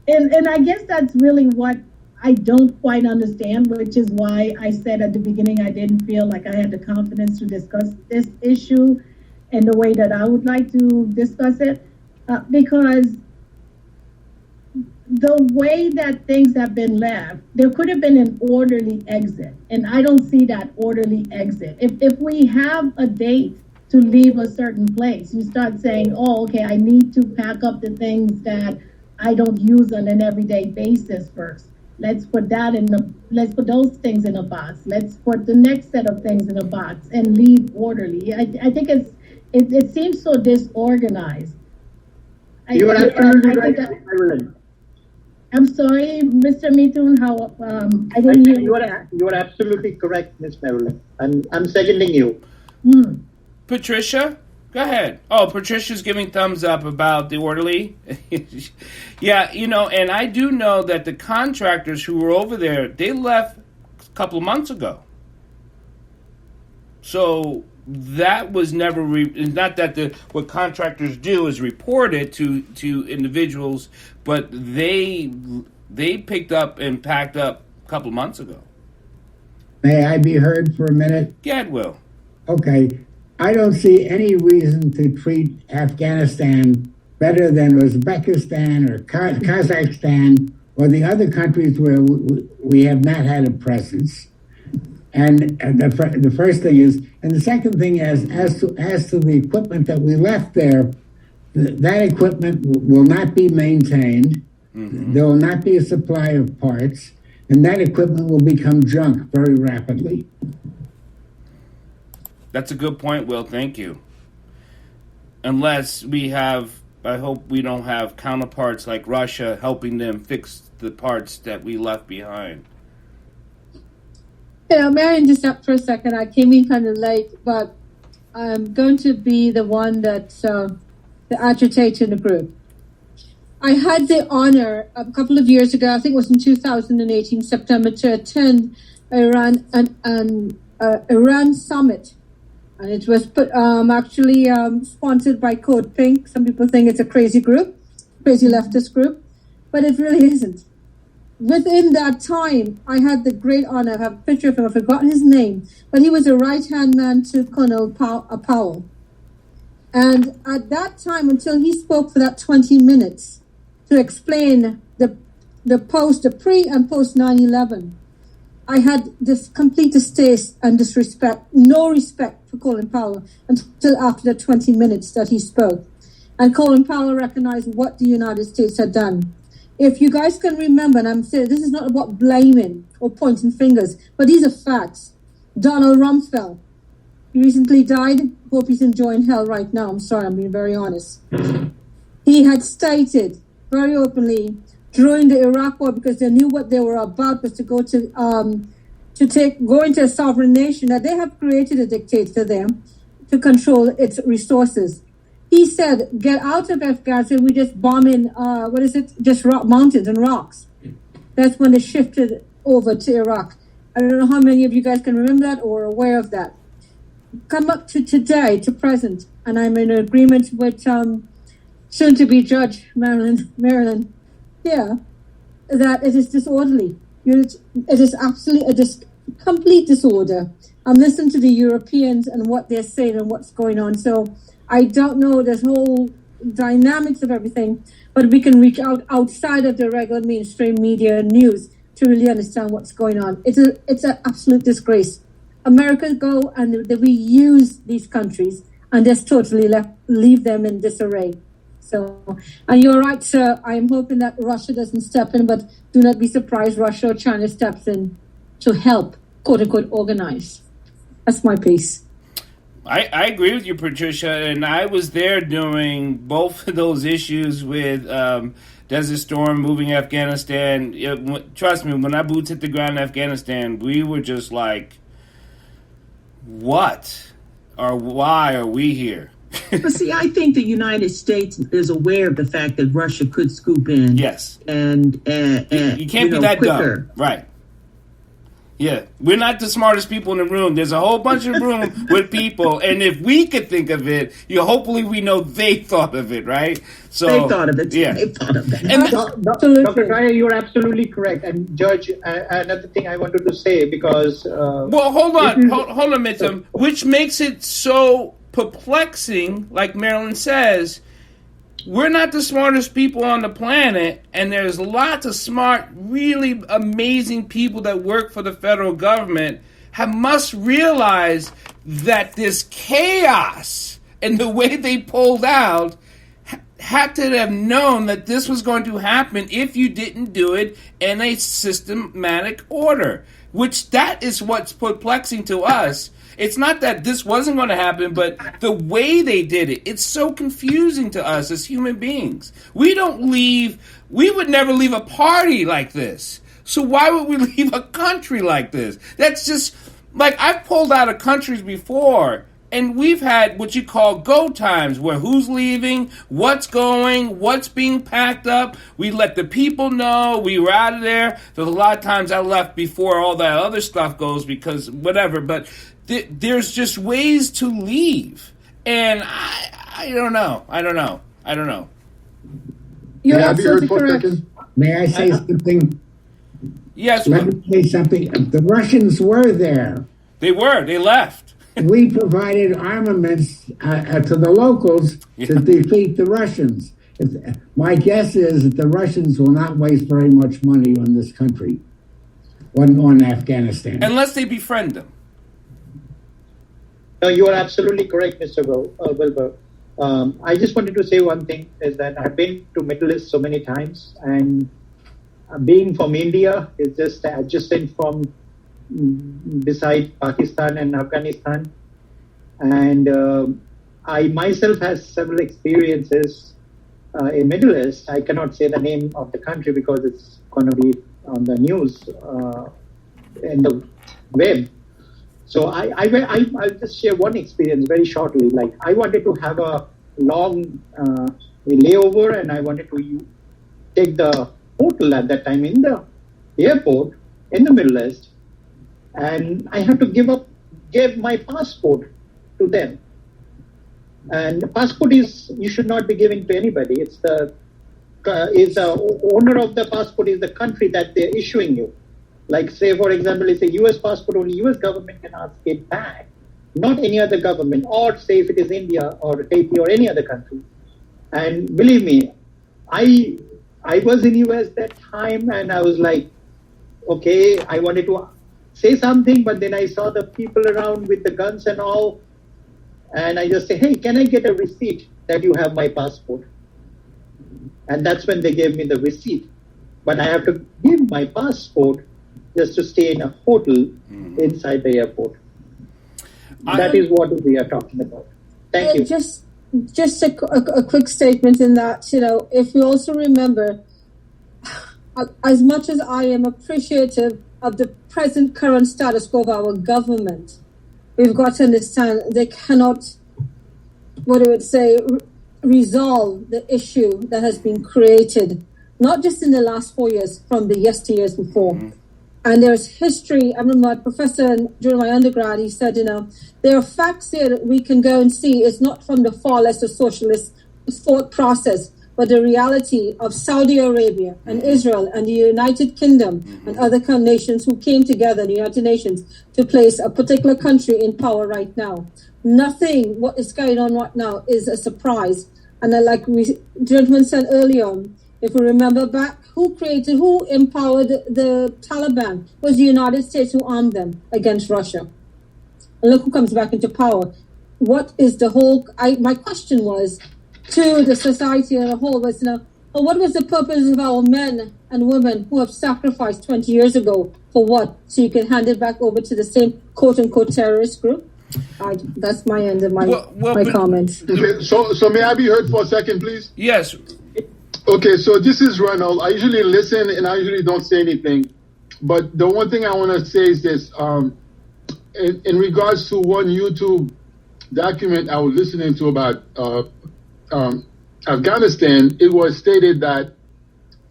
And I guess that's really what I don't quite understand, which is why I said at the beginning I didn't feel like I had the confidence to discuss this issue in the way that I would like to discuss it. Because the way that things have been left, there could have been an orderly exit, and I don't see that orderly exit. If we have a date to leave a certain place, you start saying, oh, okay, I need to pack up the things that I don't use on an everyday basis first. Let's put those things in a box. Let's put the next set of things in a box and leave orderly. I think it seems so disorganized. You are absolutely right, Marilyn. I'm sorry, Mr. Mithun, how I didn't hear you. You are absolutely correct, Miss Marilyn. I'm seconding you. Patricia? Go ahead. Oh, Patricia's giving thumbs up about the orderly. Yeah, and I do know that the contractors who were over there, they left a couple of months ago. So that was never not that what contractors do is report it to individuals, but they picked up and packed up a couple of months ago. May I be heard for a minute? Yeah, it will. Okay. I don't see any reason to treat Afghanistan better than Uzbekistan or Kazakhstan or the other countries where we have not had a presence. And the first thing is, and the second thing is, as to the equipment that we left there, that equipment will not be maintained. Mm-hmm. There will not be a supply of parts, and that equipment will become junk very rapidly. That's a good point, Will. Thank you. Unless we have, I hope we don't have counterparts like Russia helping them fix the parts that we left behind. May I interrupt for a second? I came in kind of late, but I'm going to be the one that's the agitator in the group. I had the honor a couple of years ago, I think it was in 2018, September, to attend Iran summit. And it was actually sponsored by Code Pink. Some people think it's a crazy group, crazy leftist group, but it really isn't. Within that time, I had the great honor, I have a picture of him, I've forgotten his name, but he was a right-hand man to Colonel Powell. And at that time, until he spoke for that 20 minutes to explain the pre and post 9/11, I had this complete distaste and disrespect, no respect for Colin Powell until after the 20 minutes that he spoke. And Colin Powell recognized what the United States had done. If you guys can remember, and I'm saying this is not about blaming or pointing fingers, but these are facts. Donald Rumsfeld, he recently died. Hope he's enjoying hell right now. I'm sorry, I'm being very honest. He had stated very openly during the Iraq War, because they knew what they were about was to go into a sovereign nation, that they have created a dictator there to control its resources. He said, get out of Afghanistan, we're just bombing, just rock mountains and rocks. That's when they shifted over to Iraq. I don't know how many of you guys can remember that or are aware of that. Come up to today, to present, and I'm in agreement with soon-to-be Judge Marilyn, that it is disorderly. It is absolutely a complete disorder. I'm listening to the Europeans and what they're saying and what's going on. So I don't know this whole dynamics of everything, but we can reach out outside of the regular mainstream media and news to really understand what's going on. It's an absolute disgrace. America go and we use these countries and just totally leave them in disarray. So, and you're right, sir. I'm hoping that Russia doesn't step in, but do not be surprised Russia or China steps in to help, quote unquote, organize. That's my piece. I agree with you, Patricia, and I was there during both of those issues with Desert Storm, moving Afghanistan. Trust me, when our boots hit the ground in Afghanistan, we were just like, what or why are we here? But see, I think the United States is aware of the fact that Russia could scoop in. Yes. And you can't be that quicker. dumb. Right. Yeah. We're not the smartest people in the room. There's a whole bunch of room with people. And if we could think of it, hopefully we know they thought of it, right? So they thought of it. Yeah. They thought of that. And Dr. Dyer, you're absolutely correct. And Judge, another thing I wanted to say, because... well, hold on, Mitham. Which makes it so perplexing, like Marilyn says, we're not the smartest people on the planet, and there's lots of smart, really amazing people that work for the federal government must realize that this chaos and the way they pulled out had to have known that this was going to happen if you didn't do it in a systematic order, which that is what's perplexing to us. It's not that this wasn't going to happen, but the way they did it, it's so confusing to us as human beings. We would never leave a party like this. So why would we leave a country like this? That's just, like, I've pulled out of countries before, And we've had what you call go times, where who's leaving, what's going, what's being packed up. We let the people know we were out of there. There's a lot of times I left before all that other stuff goes because whatever. But there's just ways to leave. And I don't know. You're absolutely correct. May I say something? Yes. Let me say something. The Russians were there. They were. They left. We provided armaments to the locals to defeat the Russians. My guess is that the Russians will not waste very much money on this country, on Afghanistan. Unless they befriend them. No, you are absolutely correct, Mr. Wilbur. I just wanted to say one thing, is that I've been to Middle East so many times, and being from India is just adjacent from beside Pakistan and Afghanistan. And I myself has several experiences in Middle East. I cannot say the name of the country because it's going to be on the news and the web. So I'll just share one experience very shortly. Like, I wanted to have a long layover, and I wanted to take the hotel at that time in the airport in the Middle East, and I had to give my passport to them. And the passport you should not be giving to anybody. It's the owner of the passport is the country that they're issuing you. Like, say, for example, it's a U.S. passport, only U.S. government can ask it back, not any other government, or say if it is India or Haiti or any other country. And believe me, I was in U.S. that time, and I was like, okay, I wanted to say something, but then I saw the people around with the guns and all, and I just say, hey, can I get a receipt that you have my passport? And that's when they gave me the receipt. But I have to give my passport just to stay in a hotel inside the airport. That is what we are talking about. Thank you. Just a quick statement in that, if we also remember, as much as I am appreciative of the current status quo of our government, we've got to understand they cannot, resolve the issue that has been created, not just in the last 4 years, from the yesteryears before. Mm-hmm. And there's history. I remember my professor during my undergrad, he said, there are facts here that we can go and see. It's not from the far left or socialist thought process, but the reality of Saudi Arabia and Israel and the United Kingdom and other nations who came together in the United Nations to place a particular country in power right now. Nothing, what is going on right now, is a surprise. And like gentleman said earlier, if we remember back, who empowered the Taliban? It was the United States who armed them against Russia. And look who comes back into power. What is the whole... my question was to the society as a whole was, what was the purpose of our men and women who have sacrificed 20 years ago for what? So you can hand it back over to the same quote-unquote terrorist group? That's my end of my comments. Okay, so may I be heard for a second, please? Yes. Okay, so this is Ronald. I usually listen and I usually don't say anything. But the one thing I want to say is this. In regards to one YouTube document I was listening to about Afghanistan, it was stated that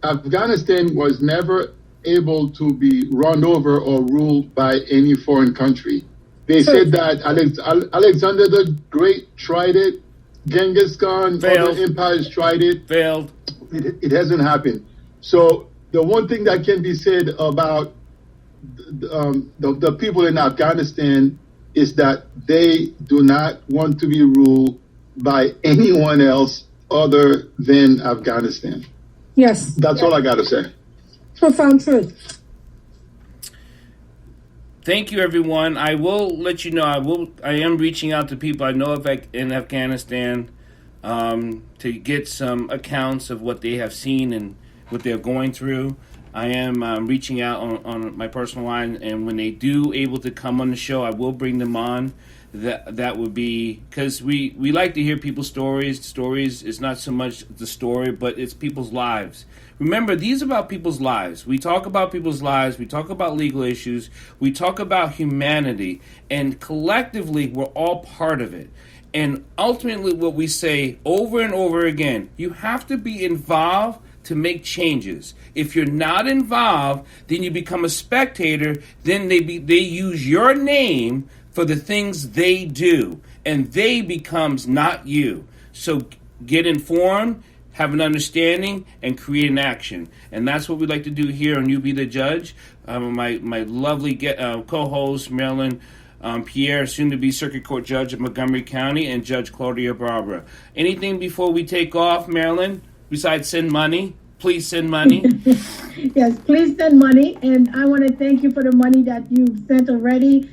Afghanistan was never able to be run over or ruled by any foreign country. They said that Alexander the Great tried it, Genghis Khan, failed. Other empires tried it. Failed. It hasn't happened. So the one thing that can be said about the people in Afghanistan is that they do not want to be ruled by anyone else other than Afghanistan. Yes. That's all I got to say. Profound truth. Thank you, everyone. I will let you know. I am reaching out to people I know in Afghanistan to get some accounts of what they have seen and what they're going through. I am reaching out on my personal line, and when they do able to come on the show, I will bring them on. That would be because we like to hear people's stories. Stories is not so much the story, but it's people's lives. Remember, these are about people's lives. We talk about people's lives. We talk about legal issues. We talk about humanity, and collectively, we're all part of it. And ultimately, what we say over and over again, you have to be involved to make changes. If you're not involved, then you become a spectator. Then they use your name for the things they do, and they becomes not you. So get informed, have an understanding, and create an action. And that's what we like to do here on You Be the Judge. My lovely co-host, Marilyn Pierre, soon-to-be Circuit Court Judge of Montgomery County, and Judge Claudia Barbara. Anything before we take off, Marilyn, besides send money? Please send money. Yes, please send money. And I want to thank you for the money that you've sent already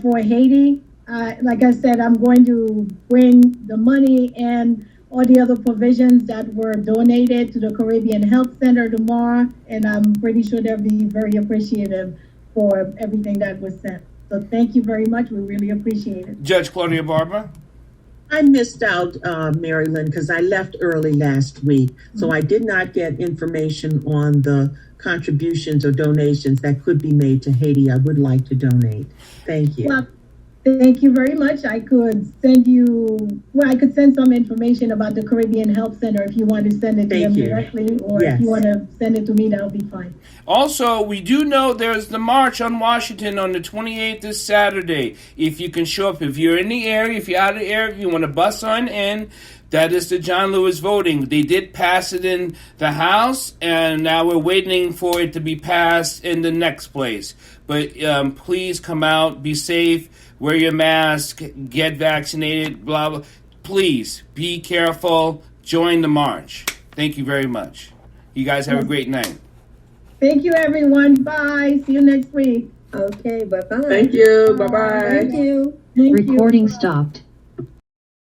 for Haiti. Like I said, I'm going to bring the money and all the other provisions that were donated to the Caribbean Health Center tomorrow. And I'm pretty sure they'll be very appreciative for everything that was sent. So thank you very much. We really appreciate it. Judge Claudia Barbara? I missed out, Maryland, because I left early last week. So I did not get information on the contributions or donations that could be made to Haiti. I would like to donate. Thank you. Well, thank you very much. I could send some information about the Caribbean Health Center if you want to send it to them directly, or if you want to send it to me, that'll be fine. Also, we do know there's the march on Washington on the 28th this Saturday. If you can show up, if you're in the area, if you're out of the area, if you want to bus on in, that is the John Lewis voting. They did pass it in the House, and now we're waiting for it to be passed in the next place. But please come out, be safe, wear your mask, get vaccinated, blah, blah. Please, be careful, join the march. Thank you very much. You guys have a great night. Thank you, everyone. Bye. See you next week. Okay, bye-bye. Thank you. Bye-bye. Thank you. Thank you. Recording stopped.